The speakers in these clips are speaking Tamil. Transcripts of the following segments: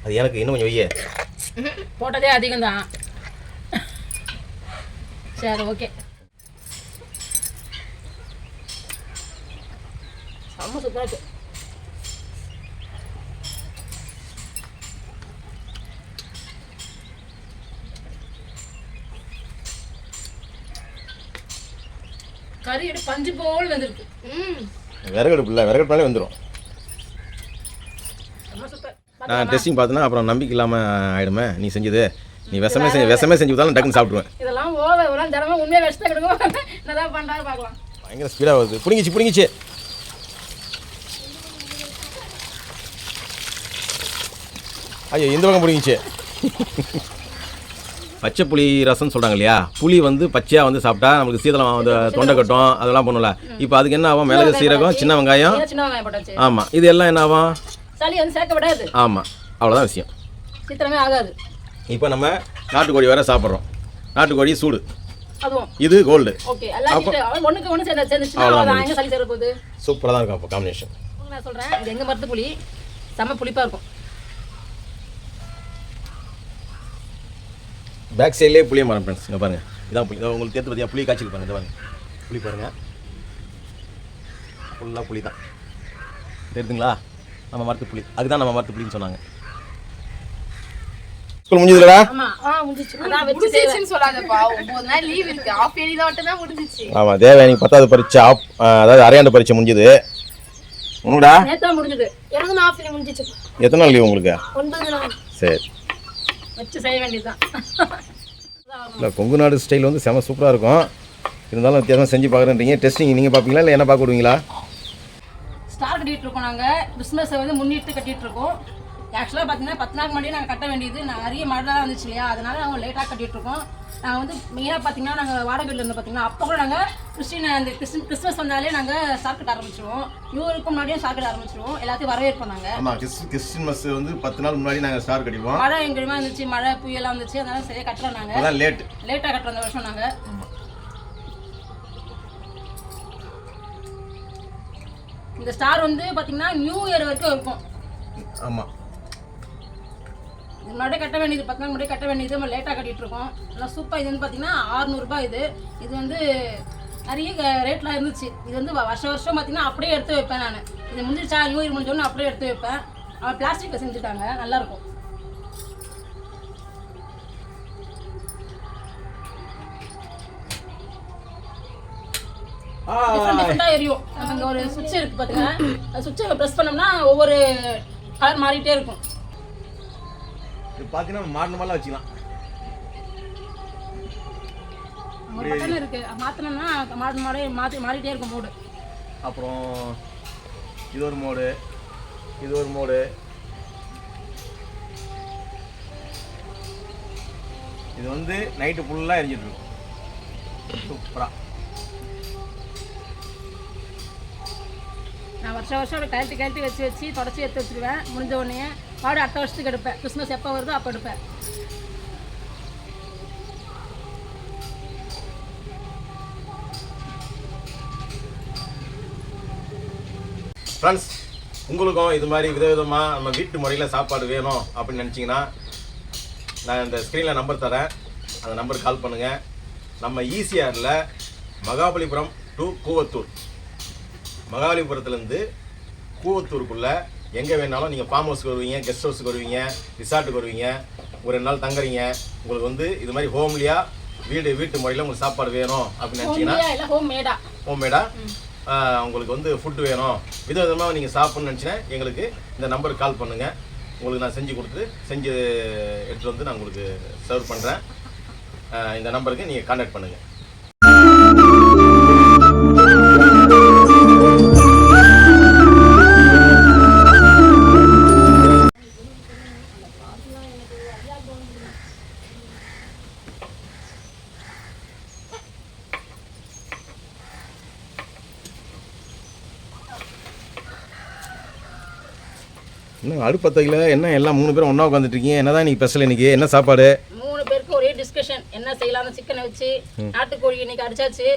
அது எனக்கு இன்னும் கொஞ்சம் வையே. போட்டதே அதிகம் தான். சரி ஓகே. செம்ம சூப்பராக இருக்கு. கறி எடுத்து பஞ்சு போல் வந்துருக்கு. விறகடுப்பு இல்லை, விறகடுப்புனாலே வந்துடும். நான் டெஸ்டிங் பார்த்தேன்னா அப்புறம் நம்பிக்கை இல்லாமல் ஆகிடுமே. நீ செஞ்சது நீ விஷமே செஞ்சு விட்டாலும் டக்குன்னு சாப்பிடுவேன். இதெல்லாம் ஓவர் ஒரு தினமும் உண்மையாக வச்சுதான் கிடக்கும். என்னதான் பண்ணுறாரு பார்க்கலாம். பயங்கர ஸ்பீடாக வருது. பிடிங்கிச்சு. ஐயோ இந்த பக்கம் பிடிங்கிச்சு. பச்சை புளி ரசம்னு சொல்கிறாங்க இல்லையா, புளி வந்து பச்சையாக வந்து சாப்பிட்டா நமக்கு சீதளம் அந்த தொண்டை கட்டும் அதெல்லாம் பண்ணும்ல. இப்போ அதுக்கு என்ன ஆகும்? மிளகு, சீரகம், சின்ன வெங்காயம். ஆமாம், இது எல்லாம் என்ன ஆகும்? சளி வந்து சேர்க்க விடாது. ஆமாம், அவ்வளோதான் விஷயம். சீக்கிரமே ஆகாது. இப்போ நம்ம நாட்டுக்கோழி வேறு சாப்பிட்றோம். நாட்டுக்கோழி சூடு, அதுவும் இது கோல்டு. ஓகே, எல்லாம் ஒன்றுக்கு ஒன்று சேர்ந்துச்சுன்னா எங்கே சளி சேர போகுது? சூப்பராக தான் இருக்கும் அப்போ காம்பினேஷன். நான் சொல்கிறேன், இது எங்கள் மரத்து புளி செம்ம புளிப்பாக இருக்கும். பேக் சைட்லேயே புளிய மரம் ஃப்ரெண்ட்ஸ். இங்கே பாருங்கள், இதான் புளி. இதை உங்களுக்கு தேர்த்து பார்த்தியா புளி காய்ச்சல் பாருங்கள். இதை பாருங்கள், புளி பாருங்கள், ஃபுல்லாக புளி தான் தெரியுதுங்களா? நம்ம மரத்து புளி, அதுதான் நம்ம மரத்து புளின்னு சொன்னாங்க. ஸ்கூல் முடிஞ்சதுலடா? ஆமாம், தேவயானி 10வது பரீட்சை அதாவது அரையாண்டு பரீட்சை முடிஞ்சது. உனக்குடா எத்தனை நாள் லீவ் உங்களுக்கு? சரி, வச்சு செய்ய வேண்டியதுதான். இல்லை கொங்கு நாடு ஸ்டைல் வந்து செம சூப்பராக இருக்கும். இருந்தாலும் வித்தியாசமாக செஞ்சு பார்க்குறேன்றீங்க. டெஸ்டிங் நீங்கள் பார்ப்பீங்களா இல்லை என்ன பார்க்க விடுவீங்களா? ஸ்டார் கட்டிகிட்டு இருக்கோம். நாங்கள் கிறிஸ்மஸை வந்து முன்னிட்டு கட்டிகிட்டு இருக்கோம். ஆக்சுவலாக பார்த்தீங்கன்னா 10 நாள் முன்னாடியே நாங்கள் கட்ட வேண்டியது. நிறைய மழைலாம் வந்துச்சு இல்லையா, அதனால நாங்கள் லேட்டாக கட்டிகிட்டு இருக்கோம். நாங்கள் வந்து மெயினாக பார்த்தீங்கன்னா நாங்கள் வாடகை வீட்டில் இருந்து பார்த்தீங்கன்னா அப்போ கூட நாங்கள் அந்த கிறிஸ்மஸ் வந்தாலே நாங்கள் ஸ்டார் கட்ட ஆரம்பிச்சிடுவோம். நியூ இயருக்கு முன்னாடியே ஸ்டார் கட்ட ஆரம்பிச்சிடுவோம். எல்லாத்தையும் வரவேற்போம் நாங்கள். ஆமாம், கிறிஸ்மஸ் வந்து 10 நாள் முன்னாடி நாங்கள் ஸ்டார் கட்டிடுவோம். மழை எங்கேயுமா இருந்துச்சு, மழை புயலாம் வந்துச்சு, அதனால சரியாக கட்டுறோம். நாங்கள் லேட்டாக கட்டுறோம் இந்த வருஷம். நாங்கள் இந்த ஸ்டார் வந்து பார்த்தீங்கன்னா நியூ இயர் வரைக்கும் இருக்கும். ஆமாம், முன்னாடியே கட்ட வேண்டியது 10 நாள் முன்னாடியே கட்ட வேண்டியது. நம்ம லேட்டாக கட்டிகிட்டு இருக்கோம். நல்லா சூப்பராக. இது வந்து பார்த்தீங்கன்னா 600 ரூபாய். இது வந்து நிறைய ரேட்லாம் இருந்துச்சு. இது வந்து வருஷம் பார்த்தீங்கன்னா அப்படியே எடுத்து வைப்பேன் நான். இது முடிஞ்சிச்சா நியூ இயர் முடிஞ்சோன்னு அப்படியே எடுத்து வைப்பேன். அவன் பிளாஸ்டிக்கில் செஞ்சுட்டாங்க, நல்லாயிருக்கும். டிஃப்ரெண்டாக எரியும். அங்கே ஒரு சுவிட்ச் இருக்குது பார்த்தீங்கன்னா, அந்த சுவிட்சை ப்ரெஸ் பண்ணோம்னா ஒவ்வொரு கலர் மாறிட்டே இருக்கும். இது பார்த்தீங்கன்னா மாடல் வச்சுக்கலாம். ஒரு பட்டன் இருக்கு, மாற்றினோம்னா மாறிட்டே இருக்கும் மோடு. அப்புறம் இது ஒரு மோடு, இது ஒரு மோடு, இது வந்து நைட்டு ஃபுல்லாக எரிஞ்சிட்டு இருக்கும். சூப்பராக. நான் வருஷம் கழட்டி வச்சு தொடச்சி எடுத்து வச்சுருவேன். முடிஞ்ச உடனே பாடு அடுத்த வருஷத்துக்கு எடுப்பேன். கிறிஸ்மஸ் எப்போ வருதோ அப்போ எடுப்பேன். ஃப்ரெண்ட்ஸ், உங்களுக்கும் இது மாதிரி விதவிதமாக நம்ம வீட்டு முறையில் சாப்பாடு வேணும் அப்படின்னு நினச்சிங்கன்னா நான் இந்த ஸ்க்ரீனில் நம்பர் தரேன். அந்த நம்பருக்கு கால் பண்ணுங்கள். நம்ம ஈசிஆரில் மகாபலிபுரம் டு கூவத்தூர், மகாபலிபுரத்துலேருந்து கூவத்தூருக்குள்ளே எங்கே வேணாலும் நீங்கள் ஃபார்ம் ஹவுஸ்க்கு வருவீங்க, கெஸ்ட் ஹவுஸுக்கு வருவீங்க, ரிசார்ட்டுக்கு வருவீங்க, ஒரு 2 நாள் தங்குறீங்க. உங்களுக்கு வந்து இது மாதிரி ஹோம்லியாக வீட்டு முறையில் உங்களுக்கு சாப்பாடு வேணும் அப்படின்னு நினச்சிங்கன்னா ஹோம்மேடா உங்களுக்கு வந்து ஃபுட்டு வேணும், விதவிதமாக நீங்கள் சாப்பிட்ணுன்னு நினச்சினா எங்களுக்கு இந்த நம்பருக்கு கால் பண்ணுங்கள். உங்களுக்கு நான் செஞ்சு எடுத்துகிட்டு வந்து நான் உங்களுக்கு சர்வ் பண்ணுறேன். இந்த நம்பருக்கு நீங்கள் கான்டாக்ட் பண்ணுங்கள். இன்னும் அடுப்பத்தையில் என்ன எல்லாம் 3 பேரும் ஒன்றா உட்காந்துட்ருக்கீங்க? என்னதான் இன்னைக்கு ஸ்பெஷல்? இன்னைக்கு என்ன சாப்பாடு? 3 பேருக்கு ஒரே டிஸ்கஷன். என்ன செய்யலாம்? சிக்கனை வச்சு நாட்டுக்கோழி இன்னைக்கு அடிச்சாச்சு.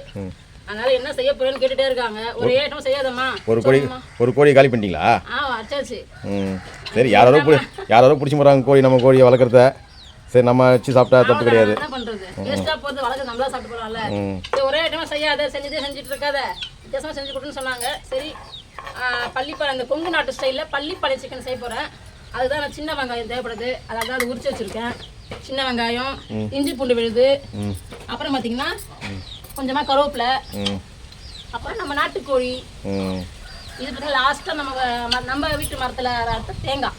அதனால என்ன செய்ய போறேன்னு கேட்டுட்டே இருக்காங்க. ஒரே ஐட்டம் செய்யாதம்மா. ஒரு கோழி காலி பண்ணிட்டீங்களா? அச்சாச்சு. சரி, யாரோ பிடிச்சி போகிறாங்க கோழி, நம்ம கோழியை வளர்க்குறத. சரி, நம்ம வச்சு சாப்பிட்டா தப்பு கிடையாது. என்ன பண்றது, வேஸ்டா போறது, வளர்க்க நம்மளா சாப்பிட்டு போலாம்ல. சரி, ஒரே ஐட்டமா செய்யாத, செஞ்சுட்டு இருக்காத, வித்தியாசமா செஞ்சு கொடுன்னு சொன்னாங்க. சரி, பள்ளிப்பாறை அந்த கொங்கு நாட்டு ஸ்டைல்ல பள்ளிப்பாறை சிக்கன் செய்ய போறேன். அதுதான் நான் சின்ன வெங்காயம் தேவைப்படுது, அதாவது அது உரிச்சு வச்சிருக்கேன். சின்ன வெங்காயம், இஞ்சி பூண்டு விழுது, அப்புறம் பார்த்தீங்கன்னா கொஞ்சமாக கருவேப்பிலை, அப்புறம் நம்ம நாட்டுக்கோழி, இது பார்த்தீங்கன்னா லாஸ்ட்டாக நம்ம வீட்டு மரத்தில் அரைத்த தேங்காய்,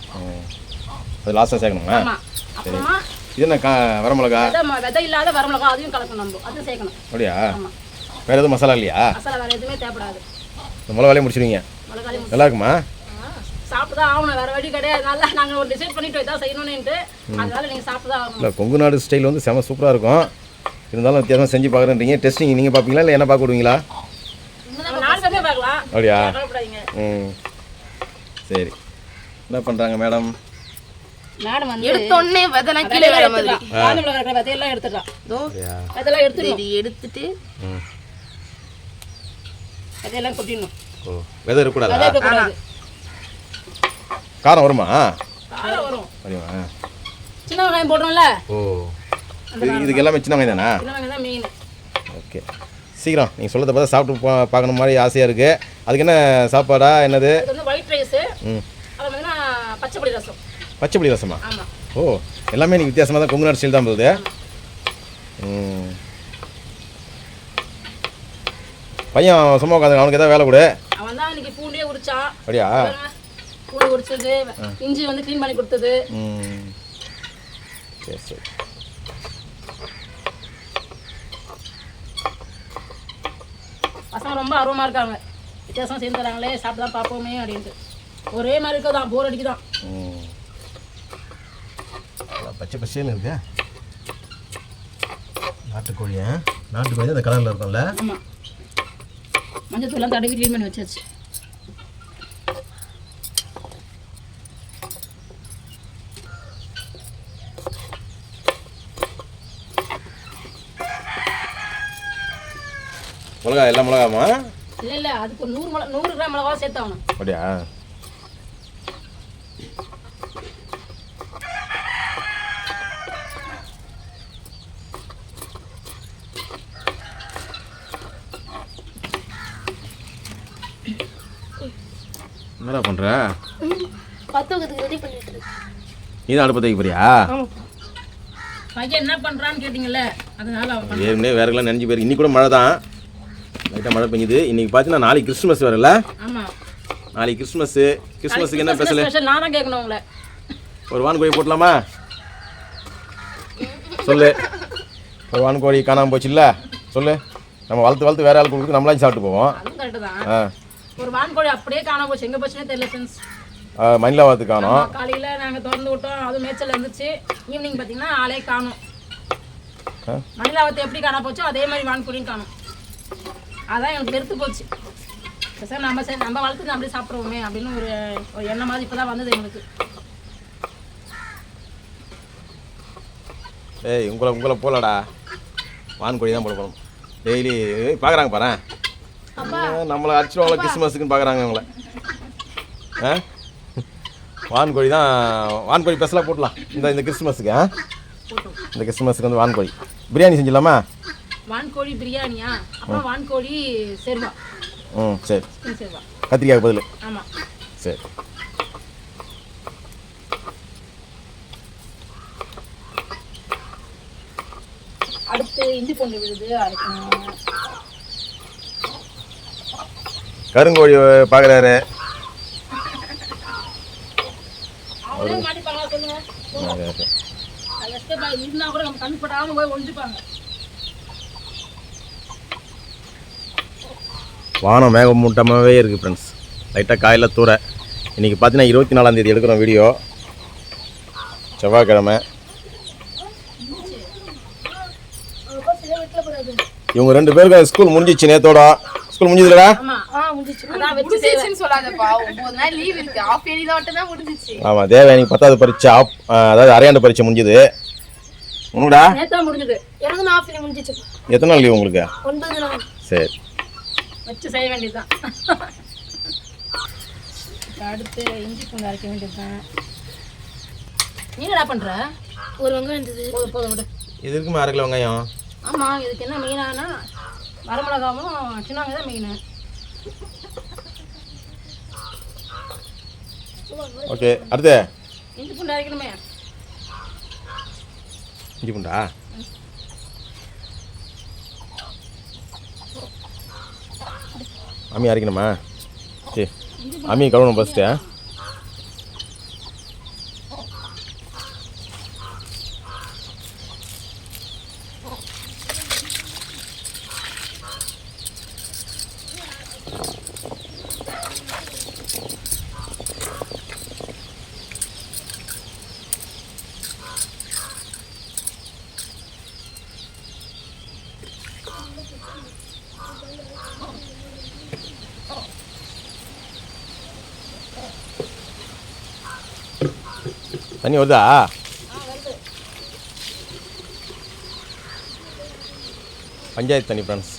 அது லாஸ்ட்டாக சேர்க்கணுமா? ஆமாம். அப்புறமா இது என்ன வரமிளகா? விதை இல்லாத வரமிளகா, அதையும் கலக்கணும், நம்ம அதுவும் சேர்க்கணும். அப்படியா? வேறு எதுவும் மசாலா இல்லையா? மசாலா வேறு எதுவுமே தேவைப்படாது. மிளகாலையும் முடிச்சிடுவீங்க? நல்லா இருக்குமா? சாப்பிட்டு தான் ஆகணும், வேறு வழி கிடையாது. நல்லா நாங்கள் ஒரு டிசைட் பண்ணிட்டு இதான் செய்யணும்னுட்டு, அதனால நீங்கள் சாப்பிட்டு தான் ஆகணும். இல்லை, கொங்கு நாடு ஸ்டைல் வந்து செம சூப்பராக இருக்கும். இருந்தாலும் வித்தியாசம் செஞ்சு பார்க்குறேன்றீங்க. டெஸ்டிங் நீங்கள் பார்ப்பீங்களா இல்லை என்ன பார்க்க விடுவீங்களா? பார்க்கலாம். அப்படியா? சரி, என்ன பண்ணுறாங்க மேடம்? வந்து எடுத்தோடனே விதைலாம் கீழே வர மாதிரி விதையெல்லாம் எடுத்துடலாம். அதெல்லாம் எடுத்துட்டு விதையெல்லாம் கொட்டிடணும். விதை இருக்கக்கூடாதா? காரம் வருமா? காரம் வரும். வருமா? சின்ன வெங்காயம் போடுறோம்ல. இதுக்கு எல்லாமே சின்ன வெங்காயம் தானா? சின்ன வெங்காயம் தான் மெயின். ஓகே, சீக்கிரம் நீங்கள் சொல்கிறத பார்த்தா சாப்பிட்டு பார்க்கணும் மாதிரி ஆசையாக இருக்குது. அதுக்கு என்ன சாப்பாடா? என்னது? அது வந்து ஒயிட் ரைஸு, அப்புறம் வந்து பச்சைப்பொடி ரசம். பச்சைப்பொடி ரசமா? ஆமாம். ஓ, எல்லாமே நீங்கள் வித்தியாசமாக தான் கொங்கு நாடு ஸ்டைல் தான் போகுது. பையன் சும்மா உட்காந்து, அவனுக்கு எதாவது வேலை கொடு. அவன் தான் இன்னைக்கு பூண்டே உரிச்சான். அப்படியா? பூண்டு உரிச்சது, இஞ்சி வந்து க்ளீன் பண்ணி கொடுத்தது. சரி சரி. பசங்க ரொம்ப ஆர்வமாக இருக்காங்க, வித்தியாசம் செஞ்சு தராங்களே, சாப்பிட்டு தான் பார்ப்போமே அப்படின்ட்டு. ஒரே மாதிரி இருக்கதான், போர் அடிக்குதான். பச்சை பச்சைன்னு இருக்கு. நாட்டுக்கோழி, நாட்டுக்கோழி அந்த கலரில் இருக்கும்ல. ஆமாம், மஞ்சள் தூள்லாம் தடவி க்ளீன் பண்ணி வச்சாச்சு. மிளகா எல்லா மிளகாமா? இல்லை, அதுக்கு 100 கிராம் மிளகா சேர்த்தாகணும். அப்படியா? என்னடா பண்ற? பத்துவதுக்கு ரெடி பண்ணிட்டு இருக்கு. நீ தான் அடுப்பு தைக்க போறியா? பையன் என்ன பண்றான்னு கேட்டீங்கல்ல, அதனால அவன் ஏற்கனவே வேறெல்லாம் நினைஞ்சு போயிருக்கு. இன்னைக்கு கூட மழை தான், லைட்டாக மழை பெஞ்சுது. இன்னைக்கு பார்த்தீங்கன்னா நாளைக்கு கிறிஸ்துமஸ் வரல. ஆமா, நாளைக்கு கிறிஸ்துமஸுக்கு என்ன ஸ்பெஷல்? நான் தான் கேட்கணும் உங்களை. ஒரு வான்கோழி போட்டலாமா? சொல்லு. ஒரு வான்கோழி காணாமல் போச்சு இல்லை? சொல்லு. நம்ம வளர்த்து வேற ஆள் கொடுத்து நம்மளாச்சும் சாப்பிட்டு போவோம். அதுவும் கரெக்டு தான். ஒரு வான்கோழி அப்படியே காணாம போச்சு, எங்கே போச்சுன்னே தெரியல ஃப்ரெண்ட்ஸ். மணிலாவாத்து காணோம். காலையில் நாங்கள் திறந்து விட்டோம், அதுவும் மேய்ச்சல் இருந்துச்சு. ஈவினிங் பார்த்தீங்கன்னா ஆளே காணும். மணிலாவத்தை எப்படி காணா போச்சோ அதே மாதிரி வான்கோழியும் காணும். அதான் எனக்கு வெறுத்து போச்சு. சார் நம்ம வளர்த்து நம்மளே சாப்பிடுவோமே அப்படின்னு ஒரு எண்ணம் மாதிரி இப்போ தான் வந்தது எங்களுக்கு. ஏய், உங்களை போலடா, வான்கோழி தான் போட போகணும். டெய்லி பார்க்குறாங்க பாரு, நம்மளை அடிச்சிடுவாங்கள கிறிஸ்துமஸுக்குன்னு பார்க்குறாங்க அவங்கள. வான்கோழி தான், வான்கோழி ஸ்பெஷலாக போட்டலாம் இந்த கிறிஸ்துமஸுக்கு. இந்த கிறிஸ்துமஸுக்கு வந்து வான்கோழி பிரியாணி செஞ்சிடலாமா? வான்கோழி பிரியாணியா? அப்புறம் வான்கோழி சேர்வா. சரி, சேர்வா கத்திரிக்காய்க்கு பதில். ஆமாம், சரி. அடுத்து இஞ்சி பூண்டு விழுது அரைக்கணும். கருங்கோழி பார்க்குறாரு. அவங்களே மாட்டிப்பாங்களா சொல்லுங்க? இருந்தா கூட நம்ம கண் படாம போய் ஒழிஞ்சுப்பாங்க. வானம் மேகமூட்டமாகவே இருக்குது ஃப்ரெண்ட்ஸ். லைட்டாக காயில் தூர. இன்றைக்கி பார்த்தீங்கன்னா 24ஆம் தேதி எடுக்கிறோம் வீடியோ, செவ்வாய்க்கிழமை. இவங்க 2 பேருக்கும் ஸ்கூல் முடிஞ்சிச்சு நேத்தோட. ஸ்கூல் முடிஞ்சதுலடா? ஆமாம், தேவயானி 10வது பரீட்சை அதாவது அரையாண்டு பரீட்சை முடிஞ்சுது. உனக்குடா முடிஞ்சது. எத்தனை நாள் லீவ் உங்களுக்கு? 9 நாள். சரி, வச்சு செய்ய வேண்டியதுதான். அடுத்து இஞ்சி பூண்டு அரைக்க வேண்டியதுதான். நீ என்ன பண்ற? ஒரு வெங்காயம் இருந்தது. போதும் போதும் விடு. இது இருக்குமா 1/2 கிலோ வெங்காயம்? ஆமாம், இதுக்கு என்ன மெயினானா வரமிளகாவும் சின்ன வெங்காயம் தான் மெயின். ஓகே, அடுத்து இஞ்சி பூண்டு அரைக்கணுமே. இஞ்சி பூண்டா? அம்மி அரைக்கணுமா? சரி, அம்மி கழுவணும் ஃபஸ்ட்டு. தண்ணி வருதா? பஞ்சாயத்து தண்ணி ஃப்ரெண்ட்ஸ்.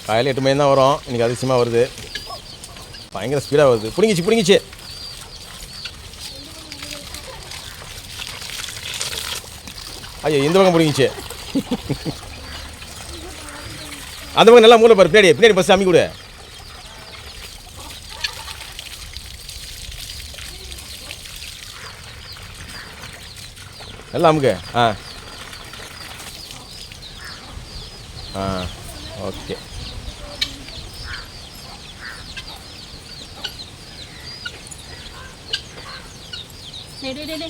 காலையில் 8 மணி தான் வரும். இன்றைக்கி அதிசயமாக வருது, பயங்கர ஸ்பீடாக வருது. பிடிங்கிச்சு. ஐயோ, இந்த பக்கம் பிடிங்கிச்சு. அந்த பக்கம் நல்லா மூளை பாரு. பின்னாடி பஸ் அம்மி கொடு. எல்லாம் அமுக்கு. ஓகே.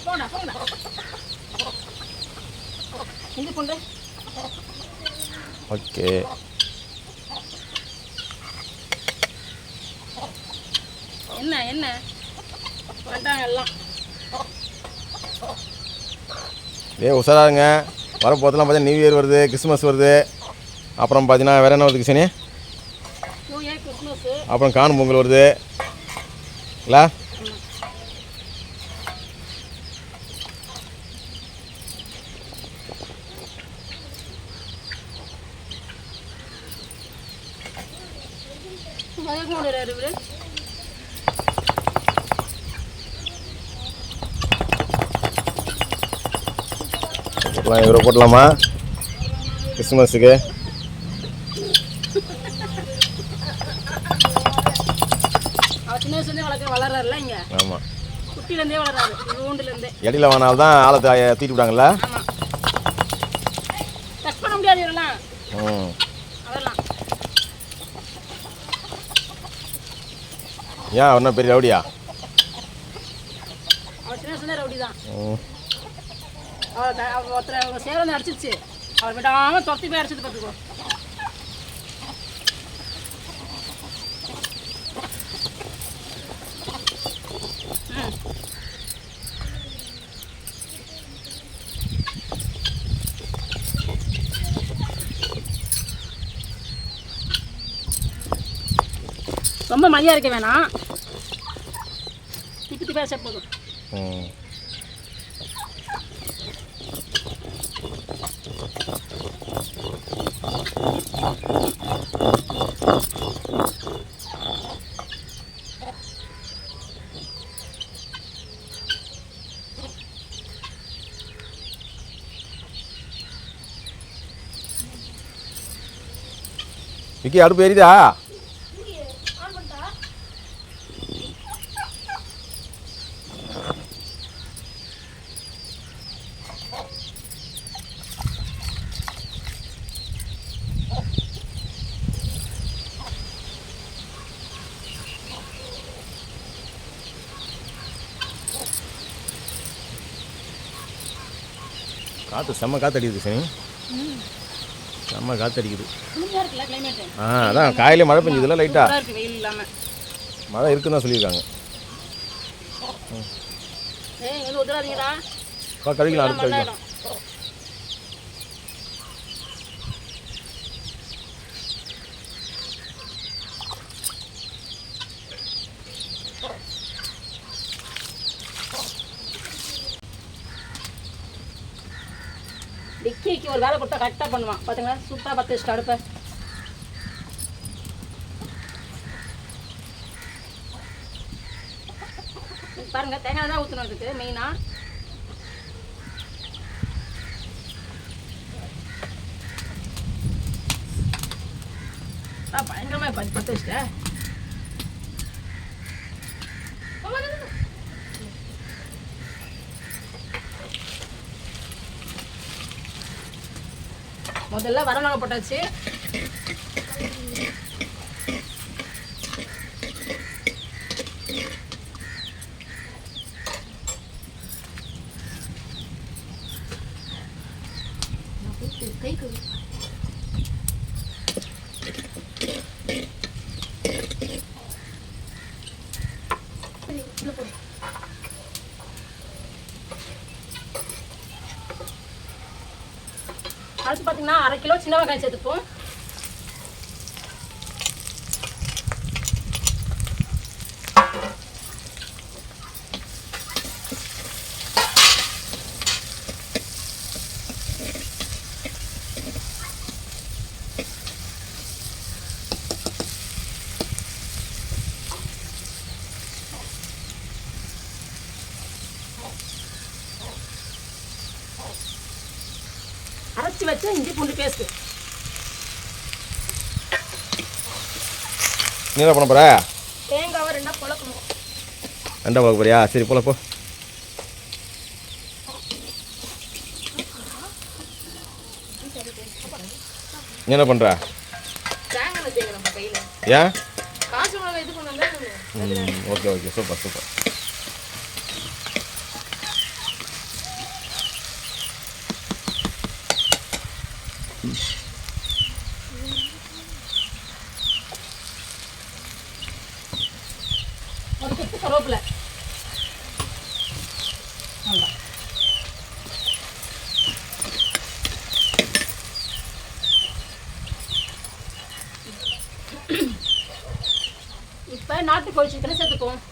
போடா இஞ்சி பூண்டு. ஓகே, என்ன வந்துட்டாங்க எல்லாம். உஷாராங்க. வரப்போதெல்லாம் பார்த்தீங்கன்னா நியூ இயர் வருது, கிறிஸ்மஸ் வருது, அப்புறம் பார்த்தீங்கன்னா வேறு என்ன வருது கிருஷ்ணி? நியூ இயர், கிறிஸ்மஸ்ஸு, அப்புறம் காணும் பொங்கல் வருது இல்லை? இவரை போட்டலாமா கிறிஸ்மஸுக்கு? சின்ன வயசுலேருந்தே வளர்றாருல இங்கே. ஆமாம், குட்டிலேருந்தே வளர்றாரு, ஊண்டுலேருந்தே. இடையில வானால்தான் ஆளை தீட்டி விட்டாங்கல்ல. ஆமாம், டச் பண்ண முடியாது இவரெல்லாம். அதெல்லாம் ஏன் ஒன்றும் பெரிய ரவுடியா? அவர் சின்ன வயசுலேருந்தே ரவுடி தான். ஒருத்தர் அவங்க சேவலை அடிச்சிருச்சு, அவர் விடாமல் துரத்தி போய் அடிச்சது பார்த்துக்கோ. ரொம்ப மையாக இருக்க வேணாம், திப்பி பேச போதும். விக்கி, அடுப்பு எரியுதா? காற்று செம்ம காற்றடிக்குது சனி, செம்ம காற்றடிக்குது. அதான் காலையிலே மழை பெஞ்சதுல லைட்டாக வெயில் இல்லாமல் மழை இருக்குன்னு தான் சொல்லியிருக்காங்க. கழிக்கலாம், அடுத்து கழிக்கலாம். டிக்கிக்கு ஒரு வேலை கொடுத்தா கரெக்டாக பண்ணுவான். பார்த்தீங்களா, சூப்பராக பற்ற வச்சுட்டு அடுப்பை. பாருங்கள் தேங்காய் தான் ஊற்றணும் இதுக்கு மெயினாக. பயங்கரமாக பற்ற வச்சுட்டேன். முதல்ல வரமிளகா போட்டாச்சு. அடுத்து பார்த்தீங்கன்னா 1/2 கிலோ சின்ன வெங்காயம் சேர்த்துப்போம். அரைச்சி வச்ச இஞ்சி பூண்டு பேஸ்ட்டு. நீ என்ன பண்ண போற? தேங்காவை 2 பொளக்கணும். 2 பொளக்க போறியா? சரி போல போ. நீ என்ன பண்ற? தேங்காய் தேங்க நம்ம கையில. ஏன்? காசு மிளகாய் இது பண்ணாங்க. Okay okay super super. ஒரு கொத்து கருவேப்பிலை. இப்போ நாட்டுக்கோழி சிக்கனை சேர்த்துக்குவோம்.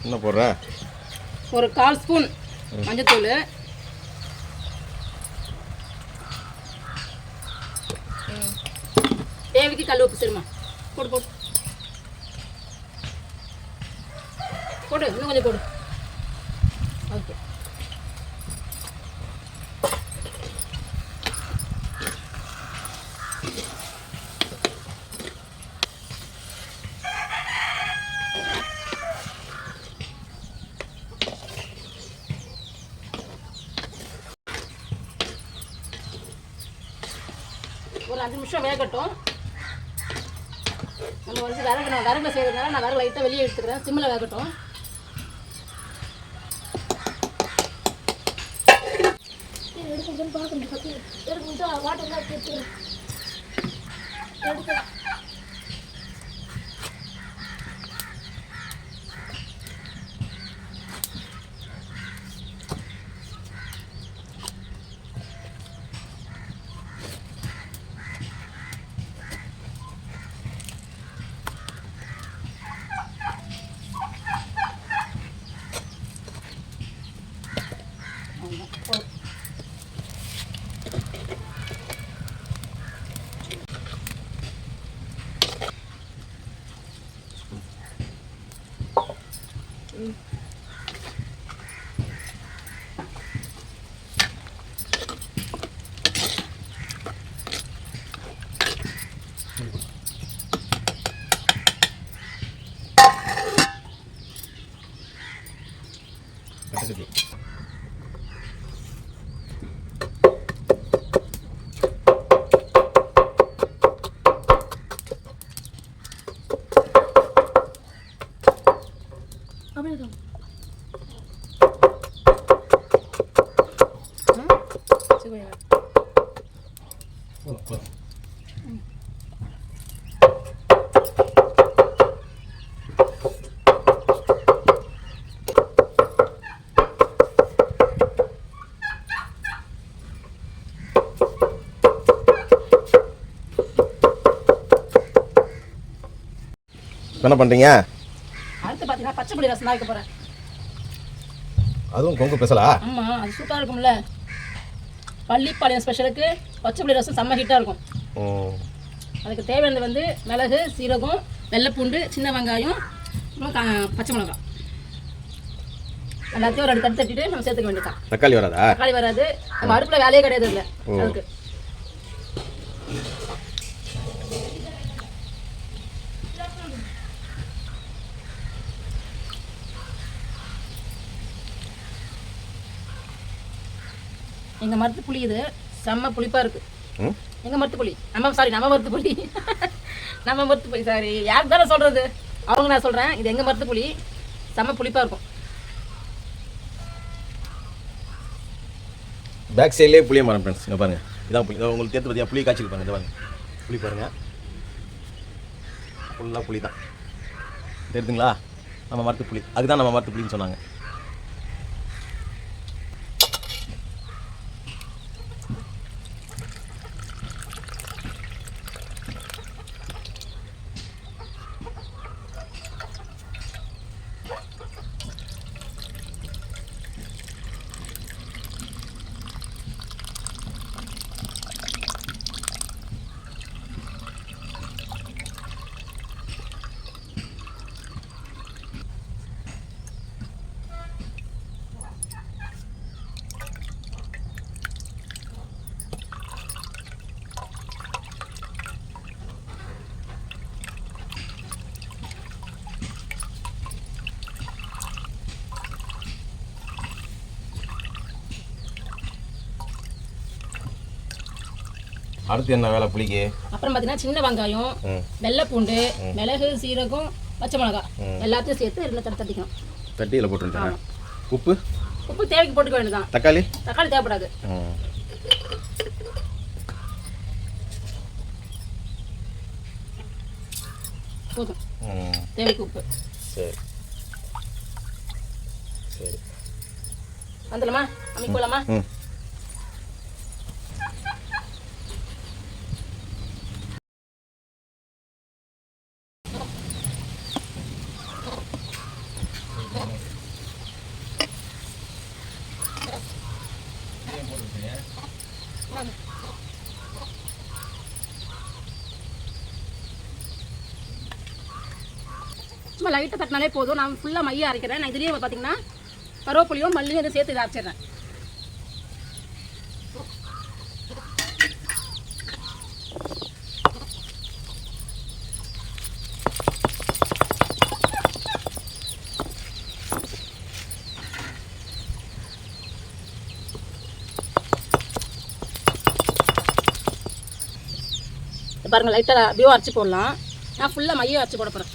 என்ன போடுற? ஒரு 1/4 ஸ்பூன் மஞ்சத்தூள், தேவைக்கு கல் உப்பு. சரிம்மா போடு போடு போடு, இன்னும் கொஞ்சம் போடு. ஓகே. ஒரு 5 நிமிஷம் வேகட்டும். நம்ம வந்து விறகுல செய்யறதுனால நான் விறகு லைட்டாக வெளியே எடுத்துக்கிறேன். சிம்மில் வேகட்டும். இப்போ என்ன பண்ணுறீங்க? அடுத்து பார்த்தீங்கன்னா பச்சை புளி ரசம் தான் வைக்க போகிறேன். அதுவும் கொங்கு பெசலா? ஆமாம், அது சூப்பராக இருக்கும்ல. பள்ளிப்பாளையம் ஸ்பெஷலுக்கு பச்சை புளி ரசம் செம்ம ஹீட்டாக இருக்கும். அதுக்கு தேவையானது வந்து மிளகு, சீரகம், வெள்ளைப்பூண்டு, சின்ன வெங்காயம், அப்புறம் பச்சை மிளகாய் எல்லாத்தையும் ஒரு தட்டு தட்டிட்டு நம்ம சேர்த்துக்க வேண்டியதான். தக்காளி வராதா? தக்காளி வராது. நம்ம அடுப்பில் வேலையே கிடையாது இல்லை அதுக்கு. எங்கள் மரத்து புளி இது செம்ம புளிப்பாக இருக்குது. எங்கள் மரத்து புளி நம்ம மரத்து புளி நம்ம மரத்து புளி சாரி யாருக்கு தானே சொல்கிறது, அவங்க நான் சொல்கிறேன். இது எங்கள் மரத்து புளி செம்ம புளிப்பாக இருக்கும். பேக் சைட்லேயே புளிய மரம் ஃப்ரெண்ட்ஸ். இங்கே பாருங்கள், இதான் புளி. இதை உங்களுக்கு தேர்த்து பார்த்தியா புளி காய்ச்சிக்கு பாருங்கள். இதை பாருங்கள், புளி பாருங்கள், ஃபுல்லாக புளி தான் தெரியுதுங்களா? நம்ம மரத்து புளி, அதுதான் நம்ம மரத்து புளின்னு சொன்னாங்க. அடுத்து என்ன வேலை புளிக்கு? அப்புறம் பார்த்தீங்கன்னா சின்ன வெங்காயம், வெள்ளைப்பூண்டு, மிளகு, சீரகம், பச்சை மிளகாய் எல்லாத்தையும் சேர்த்து எண்ணெய் தட்டிக்கணும். தட்டியில் போட்டுருக்கேன். உப்பு தேவைக்கு போட்டுக்க வேண்டியதான். தக்காளி தேவைப்படாது. போதும் தேவைக்கு உப்பு. சரி சரி வந்துடலாமா? அம்மி போகலாமா? சும்மா லைட்டாக தட்டினாலே போதும். நான் ஃபுல்லாக மைய அரைக்கிறேன். நான் இதுலேயே பார்த்தீங்கன்னா கருவேப்பிலையும் மல்லியும் இதை சேர்த்து இதை அரைச்சிடுறேன். பாருங்கள், லைட்டாக அப்படியே அரைச்சி போடலாம். நான் ஃபுல்லாக மைய அரைச்சி போட போகிறேன்.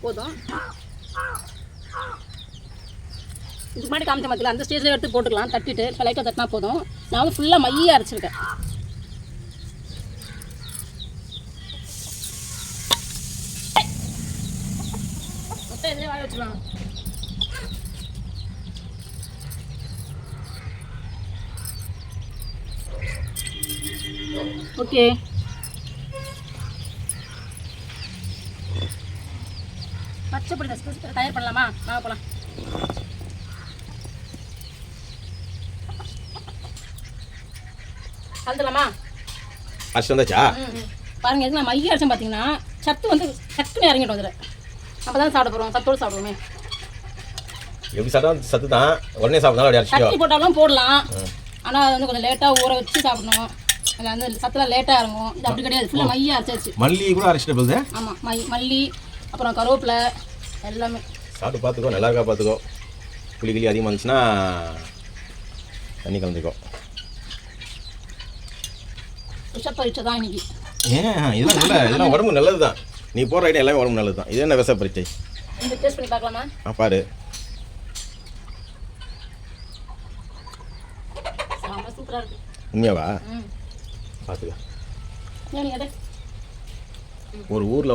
போதும். இதுக்கு முன்னாடி காமிச்ச மாதிரி அந்த ஸ்டேஜில் எடுத்து போட்டுக்கலாம். தட்டிட்டு லைட்டாக தட்டினா போதும். நான் வந்து ஃபுல்லாக மைய அரைச்சிருக்கேன். மொத்தம் எதுலேயே வாய வச்சுக்கலாம். ஓகே, பச்சைப்பொடி ரசம் தயார் பண்ணலாமா? வாங்க போகலாம். கலந்துடலாமா? அரைச்சி வந்தாச்சா? பாருங்க, எதுக்கு நான் மைய அரைச்சேன் பார்த்தீங்கன்னா சத்து வந்து சட்டுன்னு இறங்கிட்டு வந்துடுறேன். அப்போ தான் சாப்பிட போகிறோம், சத்தோடு சாப்பிடுவோமே. எப்படி சாப்பிட்டா சத்து தான், உடனே சாப்பிட்டாலும் அப்படி அரைச்சி சட்னி போட்டாலும் போடலாம். ஆனால் அது வந்து கொஞ்சம் லேட்டாக ஊற வச்சு சாப்பிடணும். அதில் வந்து சத்துலாம் லேட்டாக இறங்கும். இது அப்படி கிடையாது, ஃபுல்லாக மைய அரைச்சாச்சு. மல்லி கூட அரைச்சிட்டு போகுது. ஆமாம், மல்லி அப்புறம் கருவேப்பிலை எல்லாமே சாப்பிட்டு பார்த்துக்கோ, நல்லா இருக்கா பார்த்துக்கோ. புளி கிளி அதிகமாக இருந்துச்சுன்னா தண்ணி கலந்துக்கோ. விஷ பரீட்சை தான் இன்னைக்கு. ஏன் இதெல்லாம் இல்லை, இதெல்லாம் உடம்பு நல்லது தான். நீ போடுற ஐடியா எல்லாமே உடம்பு நல்லது தான். இது என்ன விஷ பரீட்சை? இந்த டேஸ்ட் பண்ணி பார்க்கலாமா? பாரு. சாம சூப்பராக இருக்குது. உண்மையாவா? ம் பார்த்துக்க. ஏன் எடு. ஒரு ஊரில்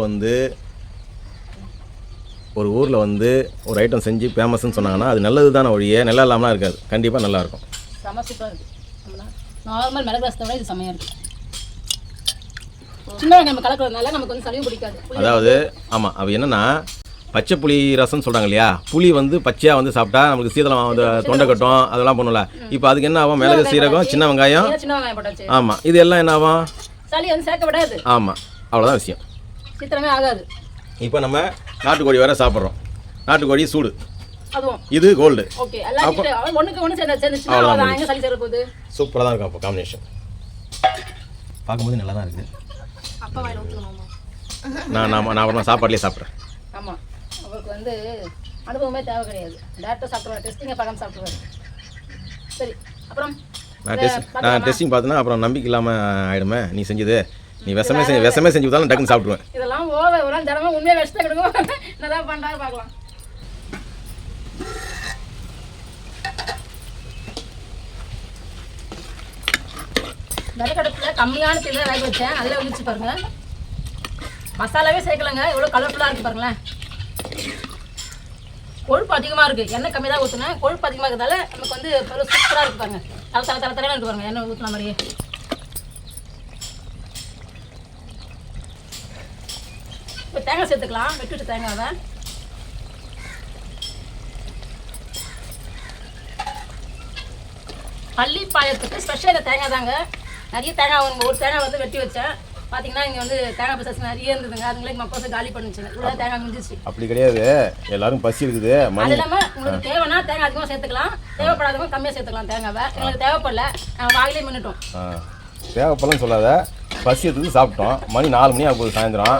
வந்து ஒரு ஐட்டம் செஞ்சு ஃபேமஸ்ன்னு சொன்னாங்கன்னா அது நல்லது தானே ஒழிய நல்லா இல்லாமலாம் இருக்காது. கண்டிப்பாக நல்லாயிருக்கும். செம்ம சூப்பராக இருக்குது. நார்மல் மிளகு ரசத்தை விட இது செம்மையாக இருக்குது. சின்ன வெங்காயம் கலக்கிறதுனால நமக்கு வந்து சளியும் பிடிக்காது. அதாவது ஆமாம், அது என்னென்னா பச்சை புளி ரசம்னு சொல்கிறாங்க இல்லையா, புளி வந்து பச்சையாக வந்து சாப்பிட்டா நமக்கு சீதளம் வந்து தொண்டை கட்டும் அதெல்லாம் பண்ணும்ல. இப்போ அதுக்கு என்ன ஆகும், மிளகு சீரகம் சின்ன வெங்காயம். போட்டாச்சு. ஆமாம், இது எல்லாம் என்ன ஆகும், சளி வந்து சேர்க்க விடாது. ஆமாம், அவ்வளோதான் விஷயம். சீக்கிரமே ஆகாது. இப்போ நம்ம நாட்டுக்கோழி வேறு சாப்பிட்றோம். நாட்டுக்கோழி சூடு, அதுவும் இது கோல்டு. ஓகே, எல்லாம் ஒன்றுக்கு ஒன்று சேர்ந்துச்சுன்னா அவ்வளோதான். எங்கே சளி சேர போகுது. சூப்பராக தான் இருக்கும். அப்போ காம்பினேஷன் பார்க்கும்போது நல்லா தான் இருக்குது. அப்பா வாயில் ஊற்றணுமா? நான் அப்புறம் சாப்பாடுலேயே சாப்பிட்றேன். ஆமாம், அவருக்கு வந்து அனுபவமே தேவை கிடையாது. டேரக்டாக சாப்பிடுவார், டெஸ்டிங்கை பார்க்காம சாப்பிடுவார். சரி, அப்புறம் நான் டெஸ்டிங் பார்த்தேன்னா அப்புறம் நம்பிக்கை இல்லாமல் ஆகிடுமே. நீ செஞ்சது நீ விஷமே செஞ்சு கொடுத்தாலும் டக்குன்னு சாப்பிடுவேன். இதெல்லாம் ஓவர் ஒரு நாள் தினமும் உண்மையாக வச்சுதான் கிடக்கும். நல்லா பண்ணுறாரு பார்க்கலாம். விறகடுப்பில் கம்மியான தீயில் வேக வச்சேன். அதில் வந்துச்சு பாருங்க. மசாலாவே சேர்க்கலைங்க. எவ்வளோ கலர்ஃபுல்லாக இருக்குது பாருங்களேன். கொழுப்பு அதிகமாக இருக்குது. எண்ணெய் கம்மி தான் ஊற்றுனேன். கொழுப்பு அதிகமாக இருக்கிறதால நமக்கு வந்து சூப்பராக இருக்குது பாருங்க. தலை இருக்கு பாருங்க, எண்ணெய் ஊற்றின மாதிரியே. இப்போ தேங்காய் சேர்த்துக்கலாம். வெட்டிவிட்டு தேங்காவை பள்ளி பாயத்துக்கு ஸ்பெஷல் இந்த தேங்காய் தாங்க. நிறைய தேங்காய் ஒரு தேங்காய் வந்து வெட்டி வச்சேன். பார்த்தீங்கன்னா இங்கே வந்து தேங்காய் பசஸ் நிறைய இருந்ததுங்க. அதுங்களே மக்கள் காலி பண்ணிச்சுங்க. இவ்வளோ தேங்காய் முடிஞ்சிச்சு. அப்படி கிடையாது, எல்லாரும் பசி இருக்குது. அது இல்லாமல் உங்களுக்கு தேவைன்னா தேங்காய் அதிகமாக சேர்த்துக்கலாம். தேவைப்படாதவங்க கம்மியாக சேர்த்துக்கலாம் தேங்காவை. எங்களுக்கு தேவைப்படல, நாங்கள் வாயிலே மின்னுட்டோம். தேவைப்படலன்னு சொல்லாத, பசி எடுத்து சாப்பிட்டோம். மணி 4 மணி ஆகுது சாயந்தரம்.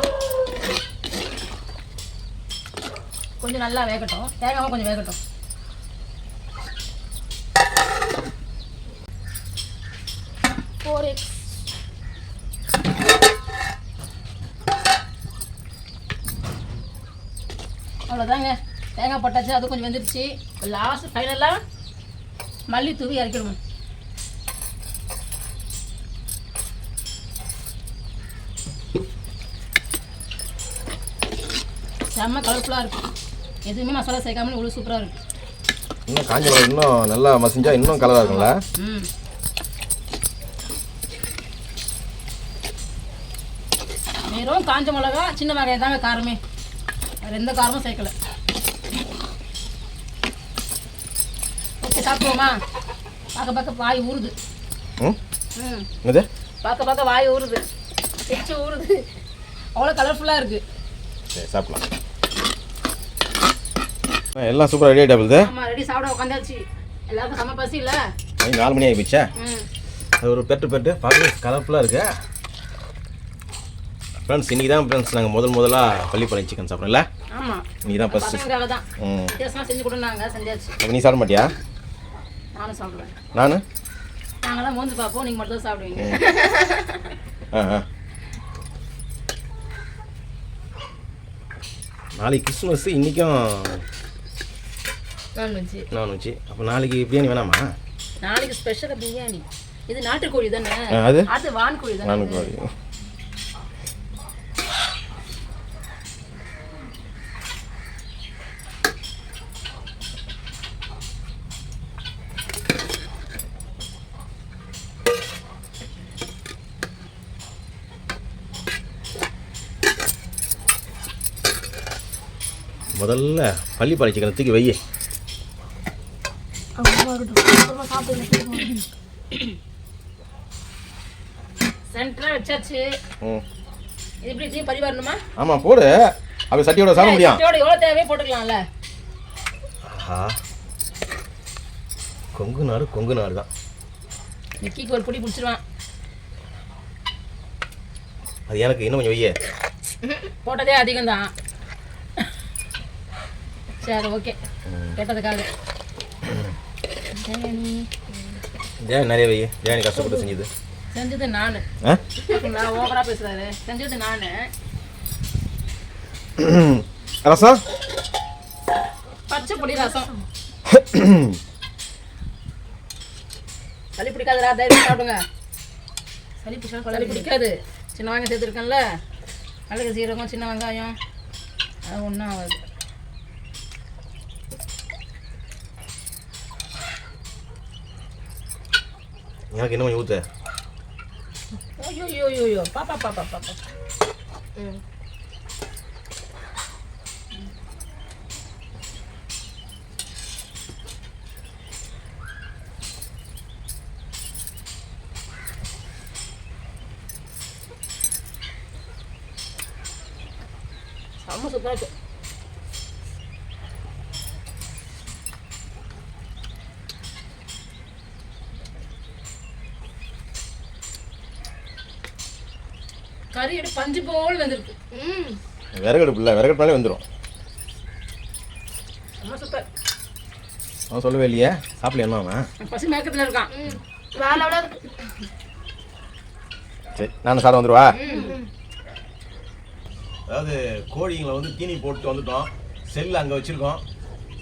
கொஞ்சம் நல்லா வேகட்டும், தேங்காவும் கொஞ்சம் வேகட்டும். அவ்வளோதாங்க, தேங்காய் போட்டாச்சு. அது கொஞ்சம் வெந்துடுச்சு. லாஸ்ட் ஃபைனலாக மல்லி தூவி இறக்கிடுவோம். செம்ம கலர்ஃபுல்லாக இருக்கும். எதுவுமே மசாலா சேர்க்காம இவ்வளோ சூப்பராக இருக்கும். இன்னும் காஞ்ச மிளகு இன்னும் நல்லா மசிஞ்சா இன்னும் கலராக இருக்குங்களா? வெறும் காஞ்ச மிளகா சின்ன வெங்காயம் தாங்க காரமே, வேறு எந்த காரமும் சேர்க்கல. ஓகே, சாப்பிடுவோமா? பார்க்க வாய் ஊறுது. பார்க்க வாய் ஊறுது, எச்சு ஊறுது. அவ்வளோ கலர்ஃபுல்லாக இருக்குது. சரி, சாப்பிடலாம். எல்லாம் சூப்பராக ரெடி ஆகிட்டா? ஆமாம், ரெடி. சாப்பிட உட்காந்தாச்சு. எல்லாருக்கும் செம்ம பசி இல்லை? 4 மணி ஆகி போச்சா? அது ஒரு பெட்டு பார்க்க கலர்ஃபுல்லாக இருக்கு. ஃப்ரெண்ட்ஸ், இன்றைக்கி தான் ஃப்ரெண்ட்ஸ் நாங்கள் முதலாக பள்ளிப்பாளையம் சிக்கன் சாப்பிட்றோம்ல. ஆமாம், இன்றைக்கி தான் ஃபஸ்ட்டு. வித்தியாசமாக செஞ்சு கொடுனாங்க, செஞ்சாச்சு. அப்போ நீ சாப்பிட மாட்டியா? நானும் சாப்பிடுவேன். நாங்கள் தான் மோந்து பார்ப்போம், நீங்கள் மட்டும் தான் சாப்பிடுவீங்க. நாளைக்கு கிறிஸ்மஸ், இன்றைக்கும் நான்வெஜ். அப்போ நாளைக்கு பிரியாணி வேணாமா? நாளைக்கு ஸ்பெஷலாக பிரியாணி. இது நாட்டுக்கோழி தானே? அது வான்கோழி தானே? வான்கோழி. முதல்ல பள்ளிப்பாளையம் சிக்கனை தூக்கி வை. சென்டரா வச்சாச்சு. இது எப்படி தீ பரிவாரணுமா? ஆமா, போடு. அப்ப சட்டியோட சாப்பிட முடியும். சட்டியோட எவ்வளவு தேவையோ போட்டுக்கலாம்ல. ஆஹா, கொங்கு நாடு தான். நிக்கிக்கு ஒரு புடி பிடிச்சிருவான். அது எனக்கு இன்னும் கொஞ்சம் வையே. போட்டதே அதிகம் தான். சரி, ஓகே, கேட்டதுக்காக. ஜெயன் நிறைய வை. ஜெயன் கஷ்டப்பட்டு செஞ்சது நான். ஓவரா பேசுறாரு. செஞ்சது நான். ரசம், பச்சை பொடி ரசம். சளி பிடிக்காதுடா, தைரியம் சாப்பிடுங்க. சளி பிடிச்சா சளி பிடிக்காது. சின்ன வெங்காயம் சேர்த்துருக்கேன்ல, மிளகு சீரகம் சின்ன வெங்காயம், அது ஒன்றும் ஆகாது. எனக்கு இன்னும் ஊற்று. ஐயோ பாப்பா பாப்பா பாப்பா. செம்ம சூப்பராக இருக்கு. கறி எடுத்து பஞ்சு போல் வந்துருக்கு. விறகடுப்பு இல்லை, விறகடுப்பாலே வந்துடும். செம்ம சூப்பர். அவன் சொல்லவே இல்லையே, சாப்பிடல என்ன அவன்? பசி மயக்கத்தில் இருக்கான். வேலை இருக்கு. சரி, நான் சாப்பிட வந்துடுவா. அதாவது கோழிங்களை வந்து தீனி போட்டு வந்துட்டோம், செல்லை அங்கே வச்சுருக்கோம்.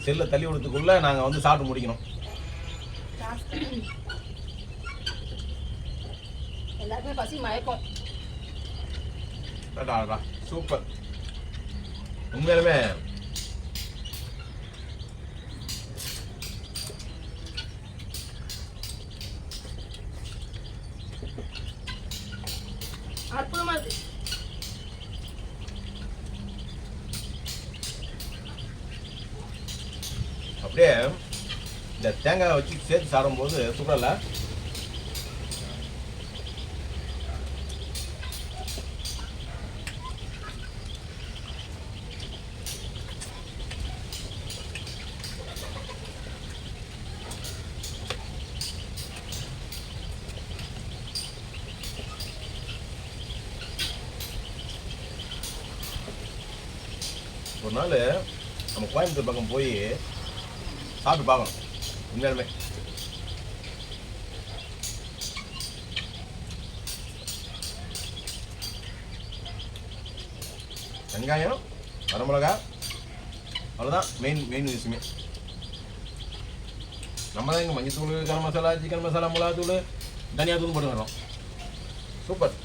செல்லை தள்ளி விடுறதுக்குள்ளே நாங்கள் வந்து சாப்பிட்டு முடிக்கணும். எல்லாருக்குமே பசி மயக்கம். சூப்பர். உண்மையிலுமே அற்புதமா இருக்கு. அப்படியே இந்த தேங்காய் வச்சு சேர்த்து சாப்பிடும்போது சூப்பர் இல்லை? ஒரு நாள் நம்ம கோயம்புத்தூர் பக்கம் போய் சாப்பிட்டு பார்க்கணும். உண்மையாலுமே வெங்காயம், வரமிளகா, அவ்வளோதான் மெயின் விஷயமே. நம்ம தான் இங்கே மஞ்சத்தூள், கரம் மசாலா, சிக்கன் மசாலா, மிளகாத்தூள், தனியா தூள் போட்டு வரோம். சூப்பர்.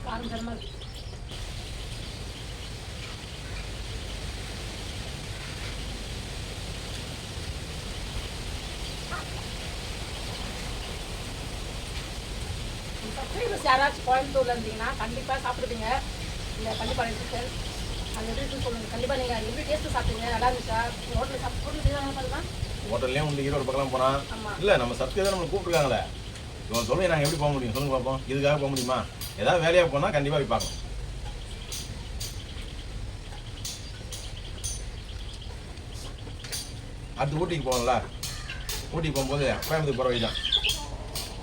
காரம் தரமா இருக்கு. சப்ஸ்கிரைபர்ஸ் யாராச்சும் கோயம்புத்தூர்ல இருந்தீங்கன்னா கண்டிப்பா சாப்பிடுவீங்க இந்த பள்ளிப்பாளையம் சிக்கன். அது எப்படி இருக்குன்னு சொல்லுங்க. கண்டிப்பா நீங்க எப்படி டேஸ்ட் சாப்பிட்டீங்க, நல்லா இருந்துச்சா? ஹோட்டலில் சாப்பிட்டு ஹோட்டல்லையும் உண்டு, ஈரோடு பக்கம் போனால் இல்லை நம்ம சப்ஸ்கிரைபர் நம்மளை கூப்பிட்டுருக்காங்களே. இவங்க சொல்லுங்க, நாங்கள் எப்படி போக முடியும் சொல்லுங்க பார்ப்போம். இதுக்காக போக முடியுமா? ஏதாவது வேலையாக போனால் கண்டிப்பாக போய் பார்க்கணும். அடுத்து ஊட்டிக்கு போகணும்ல, ஊட்டிக்கு போகும்போது கோயம்புத்தூர் போகிற வழி தான்.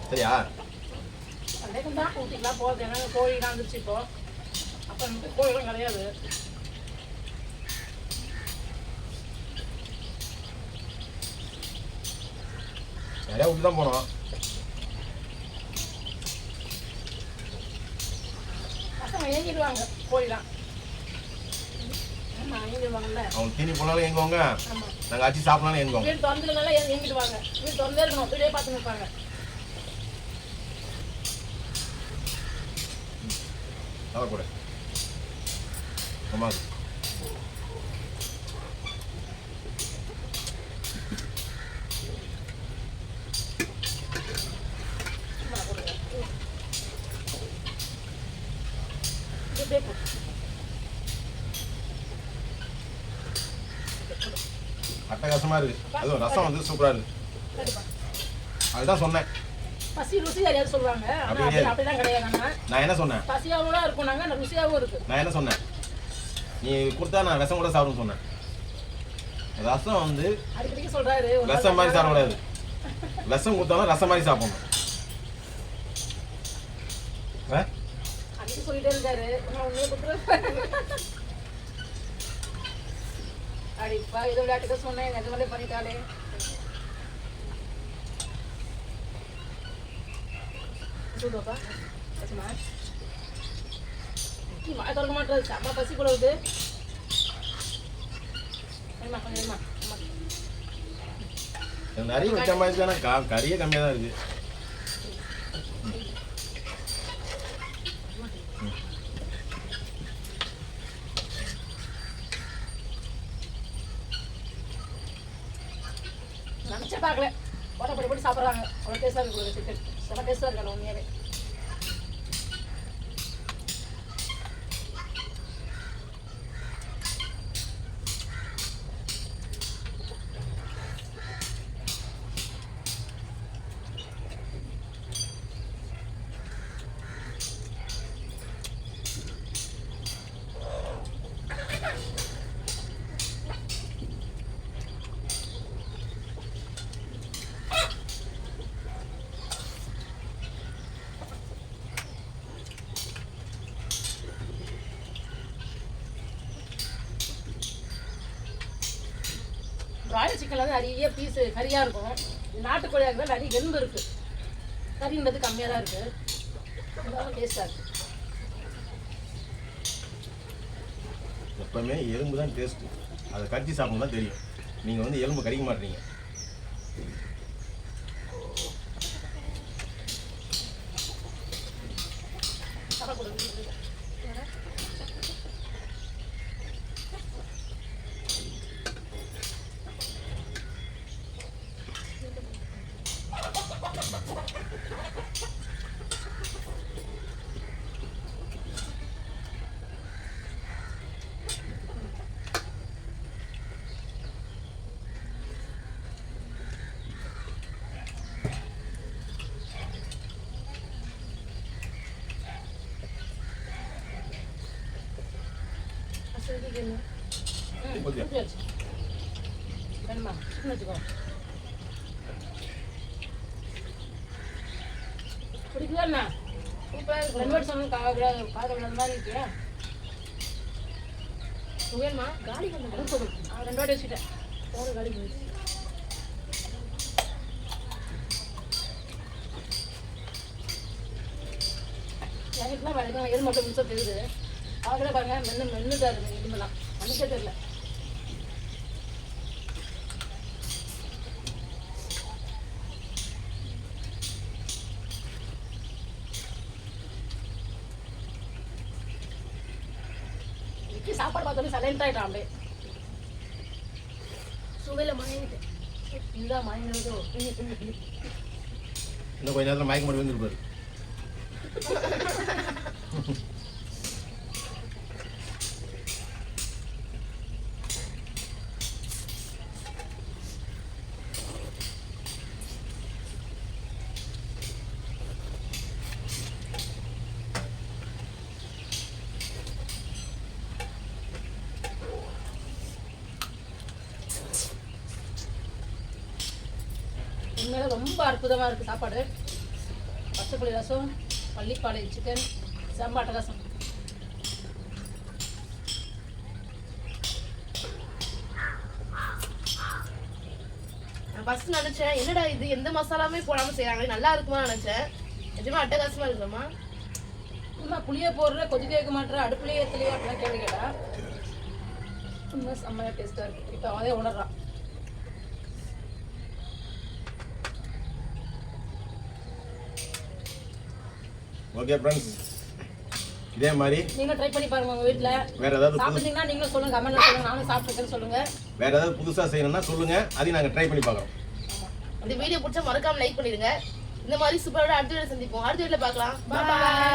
சரியா? சந்தேகம் தான் ஊட்டிக்கெலாம் போகிறது. ஏன்னா கோழிலாம் வந்துருச்சு இப்போ. அப்போ நமக்கு கோழிலாம் கிடையாது. நிறையா ஊட்டி தான் போனோம். பசங்க ஏங்கிடுவாங்க கோழிலாம். ஆமாம், ஏங்கிடுவாங்கல்ல. அவங்க தீனி போனாலும் எங்குவாங்க, ஆமாம். நாங்கள் அச்சு சாப்பிட்னாலும் எங்குவாங்க. வீடு திறந்துனால ஏங்கிடுவாங்க. வீடு திறந்தே இருக்கணும், வீடே பார்த்துன்னு இருப்பாங்க. தவறு கூட அம்மா அட்டகாசமா இருக்கு. அதுவும் ரசம் வந்து சூப்பரா இருக்கு. அதுதான் சொன்னேன். பசி ருசி அறியாது சொல்லுவாங்க. அப்படிலாம் கிடையாது. நான் என்ன சொன்னேன்? பசியாவும் இருக்கும், நாங்கள் ருசியாகவும் இருக்கு. நான் என்ன சொன்னேன்? நீ கொடுத்தா நான் விஷம் கூட சாப்பிடுன்னு சொன்னேன். ரசம் வந்து அடிக்கடி சொல்றாரு, விஷம் மாதிரி சாப்பிடக்கூடாது. விஷம் கொடுத்தாலும் ரசம் மாதிரி சாப்பிடணும். அடிக்கடி சொல்லிட்டே இருக்காரு. அடிப்பா ஏதோ விளையாட்டுக்க சொன்னேன் நிஜமாலே பண்ணிட்டாலே. சூடாப்பா பசுமா நீ வாய திறக்க மாட்டேன். அம்மா பசி கூட வருது. ஏமா கொஞ்சம் ஏமா நிறைய வச்ச மாதிரி தானே கறியே கம்மியாக தான் இருக்கு. நினச்சே பார்க்கல ஓட்டப்படி போட்டு சாப்பிட்றாங்க. அவ்வளோ டேஸ்ட்டாக இருக்கு சிக்கன். செம்ம டேஸ்ட்டாக இருக்காங்க உண்மையாவே. பிராய்லர் சிக்கனில் வந்து நிறைய பீஸு கறியாக இருக்கும். நாட்டுக்கோழியாக இருந்தால் நிறைய எலும்பு இருக்குது. கறின்றது கம்மியாக தான் இருக்குது. இருந்தாலும் டேஸ்ட்டாக இருக்குது. எப்பவுமே எலும்பு தான் டேஸ்ட்டு. அதை கடிச்சு சாப்பிடும் தான் தெரியும். நீங்கள் வந்து எலும்பு கடிக்க மாட்டீங்க. வேணுமா சிக்கன் வச்சுக்கோ. பிடிக்கலண்ணா சூப்பராக 2 வாட்டி சொன்ன காதல் அந்த மாதிரி இருக்கியா வேணுமா? காலி பண்ண போதும். 2 வாட்டி வச்சுட்டேன். போகிற காலி போயிடுச்சு. எனக்குலாம் வரைக்கும் எது மட்டும் மிச்சம் தெரியுது. அவங்களே பாருங்க மென்னுதான் இருக்கு. எதுமெல்லாம் மனுஷே தெரியல. சாப்பாடு பார்த்தோன்னே சைலண்ட் ஆகிட்டான். அப்படியே சுவையில் மயங்கிட்டேன். இந்த மயங்கினதோ இன்னும் கொஞ்ச நேரத்தில் மயக்க மட்டும் வந்துருப்பாரு. உண்மையில ரொம்ப அற்புதமாக இருக்குது சாப்பாடு. பச்சைப்புளி ரசம், பள்ளிப்பாளை சிக்கன், செம்ம அட்டகாசம். நான் ஃபர்ஸ்ட் நினைச்சேன் என்னடா இது எந்த மசாலாமே போடாம செய்யறாங்க நல்லா இருக்குமா நினைச்சேன். நிஜமா அட்டகாசமா இருக்குமா? உண்மை புளியை போடுற கொதிக்க வைக்க மாட்டேற அடுப்புலேயே ஏற்றலையே அப்படிலாம் கேள்வி கேட்டா உண்மை செம்மையாக டேஸ்ட்டாக இருக்குது. இப்போ அவன் அதே உணர்றான். ஓகே ஃப்ரெண்ட்ஸ், இதே மாதிரி நீங்களும் ட்ரை பண்ணி பாருங்க உங்கள் வீட்டில். வேற ஏதாவது சாப்பிட்டீங்கன்னா நீங்களும் சொல்லுங்கள், கமெண்ட்ல சொல்லுங்கள். நானும் சாப்பிட்டுருக்கேன்னு சொல்லுங்கள். வேற ஏதாவது புதுசாக செய்யணும்னா சொல்லுங்கள், அதையும் நாங்கள் ட்ரை பண்ணி பார்க்குறோம். இந்த வீடியோ பிடிச்சா மறக்காம லைக் பண்ணிடுங்க. இந்த மாதிரி சூப்பரோட அடுத்த வீடியோ சந்திப்போம். அடுத்த வீடியோல பார்க்கலாம். பாய்.